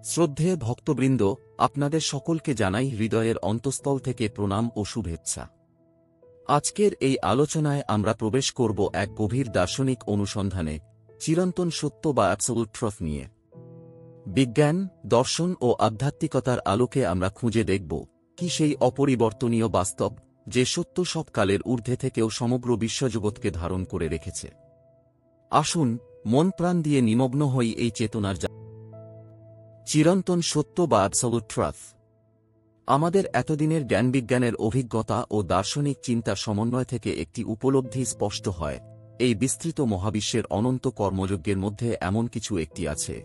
শ্রদ্ধেয় ভক্তবৃন্দ, আপনাদের সকলকে জানাই হৃদয়ের অন্তঃস্থল থেকে প্রণাম ও শুভেচ্ছা। আজকের এই আলোচনায় আমরা প্রবেশ করব এক গভীর দার্শনিক অনুসন্ধানে, চিরন্তন সত্য বা অ্যাবসোলুট ট্রুথ নিয়ে। বিজ্ঞান, দর্শন ও আধ্যাত্মিকতার আলোকে আমরা খুঁজে দেখব কি সেই অপরিবর্তনীয় বাস্তব, যে সত্য সব কালের ঊর্ধ্বে থেকেও সমগ্র বিশ্বজগৎকে ধারণ করে রেখেছে। আসুন মন প্রাণ দিয়ে নিমগ্ন হই এই চেতনার চিরন্তন সত্য বা অ্যাবসোলুট ট্রুথ। আমাদের এতদিনের জ্ঞানবিজ্ঞানের অভিজ্ঞতা ও দার্শনিক চিন্তার সমন্বয় থেকে একটি উপলব্ধি স্পষ্ট হয়, এই বিস্তৃত মহাবিশ্বের অনন্ত কর্মযজ্ঞের মধ্যে এমন কিছু একটি আছে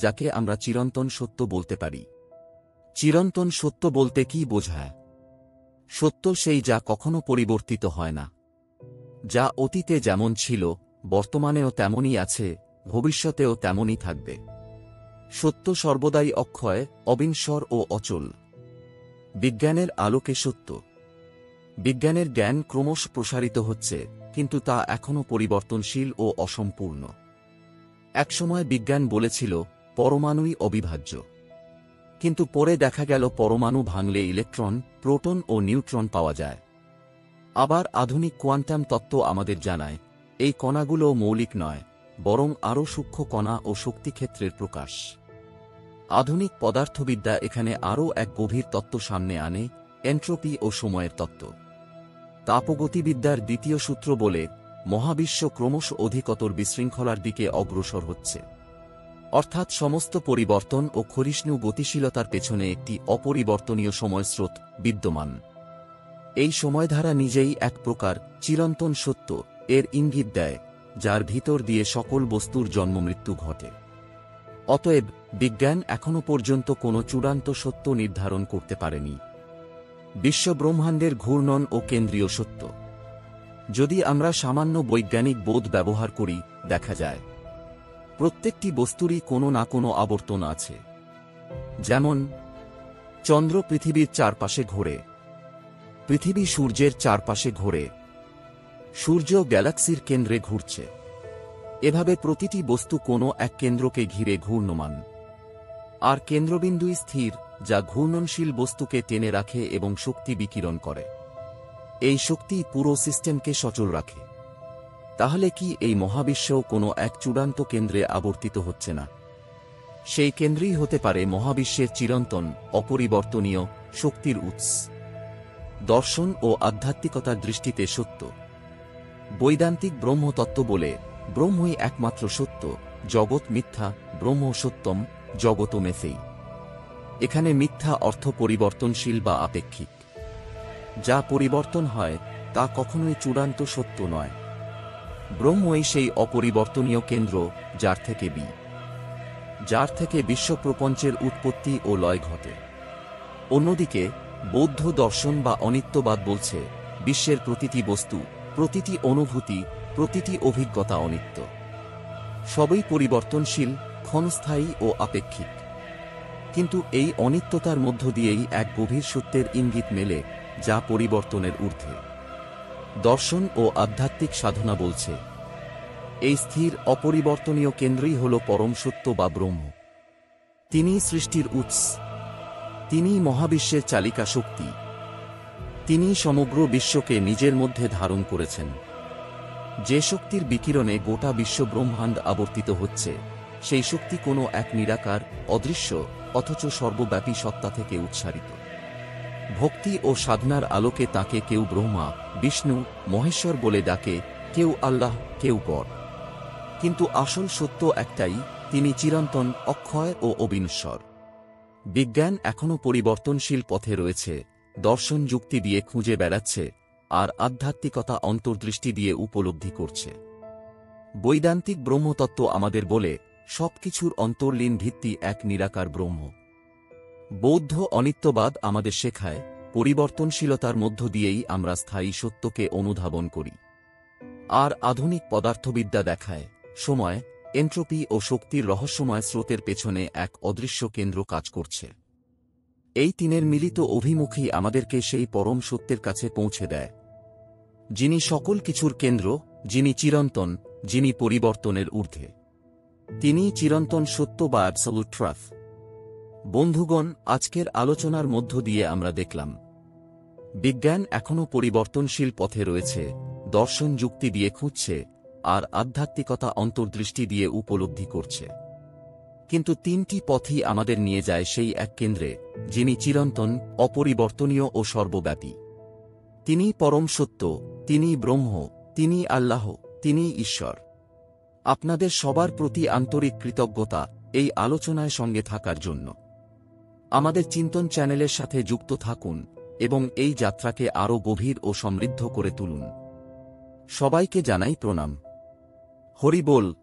যাকে আমরা চিরন্তন সত্য বলতে পারি। চিরন্তন সত্য বলতে কি বোঝায়? সত্য সেই যা কখনো পরিবর্তিত হয় না, যা অতীতে যেমন ছিল বর্তমানেও তেমনই আছে, ভবিষ্যতেও তেমনই থাকবে। সত্য সর্বদাই অক্ষয়, অবিনশ্বর ও অচল। বিজ্ঞানের আলোকে সত্য। বিজ্ঞানের জ্ঞান ক্রমশ প্রসারিত হচ্ছে, কিন্তু তা এখনও পরিবর্তনশীল ও অসম্পূর্ণ। একসময় বিজ্ঞান বলেছিল পরমাণুই অবিভাজ্য, কিন্তু পরে দেখা গেল পরমাণু ভাঙলে ইলেকট্রন, প্রোটন ও নিউট্রন পাওয়া যায়। আবার আধুনিক কোয়ান্টাম তত্ত্ব আমাদের জানায় এই কণাগুলো মৌলিক নয়, বরং আরও সূক্ষ্ম কণা ও শক্তিক্ষেত্রের প্রকাশ। আধুনিক পদার্থবিদ্যা এখানে আরও এক গভীর তত্ত্ব সামনে আনে, এন্ট্রপি ও সময়ের তত্ত্ব। তাপগতিবিদ্যার দ্বিতীয় সূত্র বলে মহাবিশ্ব ক্রমশ অধিকতর বিশৃঙ্খলার দিকে অগ্রসর হচ্ছে, অর্থাৎ সমস্ত পরিবর্তন ও ক্ষয়িষ্ণু গতিশীলতার পেছনে একটি অপরিবর্তনীয় সময়স্রোত বিদ্যমান। এই সময়ধারা নিজেই এক প্রকার চিরন্তন সত্য এর ইঙ্গিত দেয়, যার ভিতর দিয়ে সকল বস্তুর জন্মমৃত্যু ঘটে। অতএব বিজ্ঞান এখনও পর্যন্ত কোনো চূড়ান্ত সত্য নির্ধারণ করতে পারেনি। বিশ্বব্রহ্মাণ্ডের ঘূর্ণন ও কেন্দ্রীয় সত্য। যদি আমরা সামান্য বৈজ্ঞানিক বোধ ব্যবহার করি, দেখা যায় প্রত্যেকটি বস্তুরই কোনো না কোনো আবর্তন আছে। যেমন চন্দ্র পৃথিবীর চারপাশে ঘোরে, পৃথিবী সূর্যের চারপাশে ঘোরে, সূর্য গ্যালাক্সির কেন্দ্রে ঘুরছে। এভাবে প্রতিটি বস্তু কোনো এক কেন্দ্রকে ঘিরে ঘূর্ণমান, আর কেন্দ্রবিন্দুই স্থির, যা ঘূর্ণনশীল বস্তুকে টেনে রাখে এবং শক্তি বিকিরণ করে। এই শক্তি পুরো সিস্টেমকে সচল রাখে। তাহলে কি এই মহাবিশ্বও কোনো এক চূড়ান্ত কেন্দ্রে আবর্তিত হচ্ছে না? সেই কেন্দ্রই হতে পারে মহাবিশ্বের চিরন্তন, অপরিবর্তনীয় শক্তির উৎস। দর্শন ও আধ্যাত্মিকতার দৃষ্টিতে সত্য। বৈদান্তিক ব্রহ্মতত্ত্ব বলে ব্রহ্মই একমাত্র সত্য, জগৎ মিথ্যা, ব্রহ্ম সত্যম, জগৎ মেথেই। এখানে মিথ্যা অর্থ পরিবর্তনশীল বা আপেক্ষিক। যা পরিবর্তন হয় তা কখনোই চূড়ান্ত সত্য নয়। ব্রহ্মই সেই অপরিবর্তনীয় কেন্দ্র, যার থেকে বিশ্বপ্রপঞ্চের উৎপত্তি ও লয় ঘটে। অন্যদিকে বৌদ্ধ দর্শন বা অনিত্যবাদ বলছে বিশ্বের প্রতিটি বস্তু, প্রতিটি অনুভূতি, প্রতিটি অভিজ্ঞতা অনিত্য। সবই পরিবর্তনশীল, ক্ষণস্থায়ী ও আপেক্ষিক। কিন্তু এই অনিত্যতার মধ্য দিয়েই এক গভীর সত্যের ইঙ্গিত মেলে, যা পরিবর্তনের ঊর্ধ্বে। দর্শন ও আধ্যাত্মিক সাধনা বলছে এই স্থির অপরিবর্তনীয় কেন্দ্রই হল পরম সত্য বা ব্রহ্ম। তিনিই সৃষ্টির উৎস, তিনিই মহাবিশ্বের চালিকা শক্তি, তিনিই সমগ্র বিশ্বকে নিজের মধ্যে ধারণ করেছেন। যে শক্তির বিকিরণে গোটা বিশ্ব ব্রহ্মাণ্ড আবর্তিত হচ্ছে, সেই শক্তি কোনো এক নিরাকার, অদৃশ্য, অথচ সর্বব্যাপী সত্তা থেকে উৎসারিত। ভক্তি ও সাধনার আলোকে তাকে কেউ ব্রহ্মা, বিষ্ণু, মহেশ্বর বলে ডাকে, কেউ আল্লাহ, কেউ পর। কিন্তু আসল সত্য একটাই, তিনি চিরন্তন, অক্ষয় ও অবিনশ্বর। বিজ্ঞান এখনও পরিবর্তনশীল পথে রয়েছে, দর্শন যুক্তি দিয়ে খুঁজে বেড়াচ্ছে, আর আধ্যাত্মিকতা অন্তর্দৃষ্টি দিয়ে উপলব্ধি করছে। বৈদান্তিক ব্রহ্মতত্ত্ব আমাদের বলে সবকিছুর অন্তর্লীন ভিত্তি এক নিরাকার ব্রহ্ম। বৌদ্ধ অনিত্যবাদ আমাদের শেখায় পরিবর্তনশীলতার মধ্য দিয়েই আমরা স্থায়ী সত্যকে অনুধাবন করি। আর আধুনিক পদার্থবিদ্যা দেখায় সময়, এন্ট্রপি ও শক্তির রহস্যময় স্রোতের পেছনে এক অদৃশ্য কেন্দ্র কাজ করছে। এই তিনের মিলিত অভিমুখী আমাদেরকে সেই পরম সত্যের কাছে পৌঁছে দেয়, যিনি সকল কিছুর কেন্দ্র, যিনি চিরন্তন, যিনি পরিবর্তনের ঊর্ধ্বে। তিনিই চিরন্তন সত্য বা অ্যাবসোলুট ট্রুথ। বন্ধুগণ, আজকের আলোচনার মধ্য দিয়ে আমরা দেখলাম বিজ্ঞান এখনও পরিবর্তনশীল পথে রয়েছে, দর্শন যুক্তি দিয়ে খুঁজছে, আর আধ্যাত্মিকতা অন্তর্দৃষ্টি দিয়ে উপলব্ধি করছে। কিন্তু তিনটি পথই আমাদের নিয়ে যায় সেই এক কেন্দ্রে, যিনি চিরন্তন, অপরিবর্তনীয় ও সর্বব্যাপী। তিনিই পরম সত্য, তিনিই ব্রহ্ম, তিনিই আল্লাহ, তিনিই ঈশ্বর। আপনাদের সবার প্রতি আন্তরিক কৃতজ্ঞতা এই আলোচনায় সঙ্গে থাকার জন্য। আমাদের চিন্তন চ্যানেলের সাথে যুক্ত থাকুন এবং এই যাত্রাকে আরও গভীর ও সমৃদ্ধ করে তুলুন। সবাইকে জানাই প্রণাম। হরি বল।